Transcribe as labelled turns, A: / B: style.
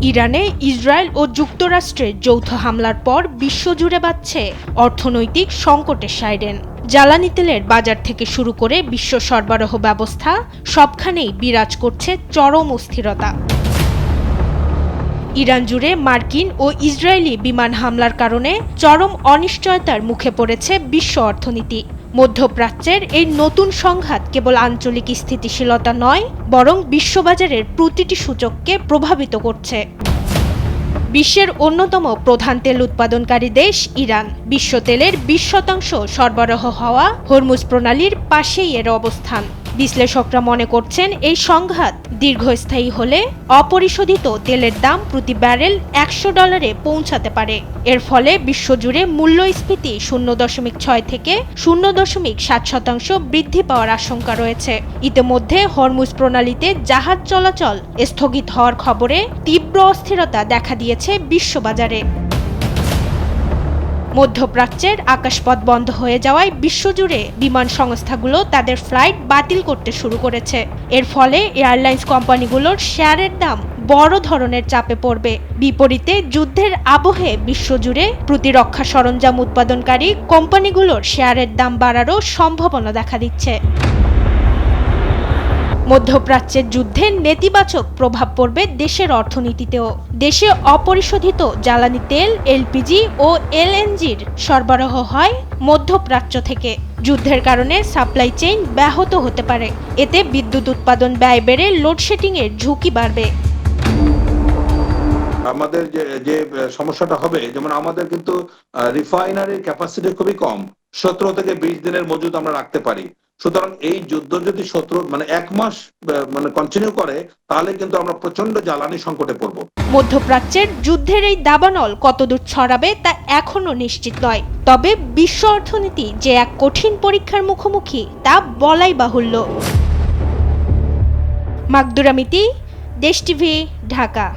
A: ইরানে ইসরায়েল ও যুক্তরাষ্ট্রের যৌথ হামলার পর বিশ্বজুড়ে বাড়ছে অর্থনৈতিক সংকটের সাইরেন। জ্বালানি তেলের বাজার থেকে শুরু করে বিশ্ব সরবরাহ ব্যবস্থা সবখানেই বিরাজ করছে চরম অস্থিরতা। ইরান জুড়ে মার্কিন ও ইসরায়েলি বিমান হামলার কারণে চরম অনিশ্চয়তার মুখে পড়েছে বিশ্ব অর্থনীতি। মধ্যপ্রাচ্যের এই নতুন সংঘাত কেবল আঞ্চলিক স্থিতিশীলতা নয়, বরং বিশ্ববাজারের প্রতিটি সূচককে প্রভাবিত করছে। বিশ্বের অন্যতম প্রধান তেল উৎপাদনকারী দেশ ইরান। বিশ্ব তেলের 20% সরবরাহ হওয়া হরমুজ প্রণালীর পাশেই এর অবস্থান। বিশ্লেষকরা মনে করছেন এই সংঘাত দীর্ঘস্থায়ী হলে অপরিশোধিত তেলের দাম প্রতি ব্যারেল $100 পৌঁছাতে পারে। এর ফলে বিশ্বজুড়ে মূল্যস্ফীতি 0.6 থেকে 0.7% বৃদ্ধি পাওয়ার আশঙ্কা রয়েছে। ইতিমধ্যে হরমুজ প্রণালীতে জাহাজ চলাচল স্থগিত হওয়ার খবরে তীব্র অস্থিরতা দেখা দিয়েছে বিশ্ববাজারে। মধ্যপ্রাচ্যের আকাশপথ বন্ধ হয়ে যাওয়ায় বিশ্বজুড়ে বিমান সংস্থাগুলো তাদের ফ্লাইট বাতিল করতে শুরু করেছে। এর ফলে এয়ারলাইন্স কোম্পানিগুলোর শেয়ারের দাম বড় ধরনের চাপে পড়বে। বিপরীতে যুদ্ধের আবহে বিশ্বজুড়ে প্রতিরক্ষা সরঞ্জাম উৎপাদনকারী কোম্পানিগুলোর শেয়ারের দাম বাড়ারও সম্ভাবনা দেখা দিচ্ছে। মধ্যপ্রাচ্যের যুদ্ধে নেতিবাচক প্রভাব পড়বে দেশের অর্থনীতিতেও। দেশে অপরিশোধিত জ্বালানি তেল, এলপিজি ও এলএনজির সরবরাহ হয় মধ্যপ্রাচ্য থেকে। যুদ্ধের কারণে সাপ্লাই চেইন ব্যাহত হতে পারে। এতে বিদ্যুৎ উৎপাদন ব্যয় বেড়ে লোডশেডিংয়ের ঝুঁকি বাড়বে।
B: আমাদের যে সমস্যাটা হবে, যেমন আমাদের কিন্তু রিফাইনারির ক্যাপাসিটি খুবই কম, 17 থেকে 20 দিনের মজুদ আমরা রাখতে পারি। সুতরাং এই যুদ্ধ যদি 1 মাস কন্টিনিউ করে, তাহলে কিন্তু আমরা প্রচন্ড জ্বালানি সংকটে পড়ব।
A: মধ্যপ্রাচ্যের যুদ্ধের এই দাবানল কতদূর ছড়াবে তা এখনো নিশ্চিত নয়। তবে বিশ্ব অর্থনীতি যে এক কঠিন পরীক্ষার মুখোমুখি তা বলাই বাহুল্য। মাকদুরা মিতি, দেশ টিভি, ঢাকা।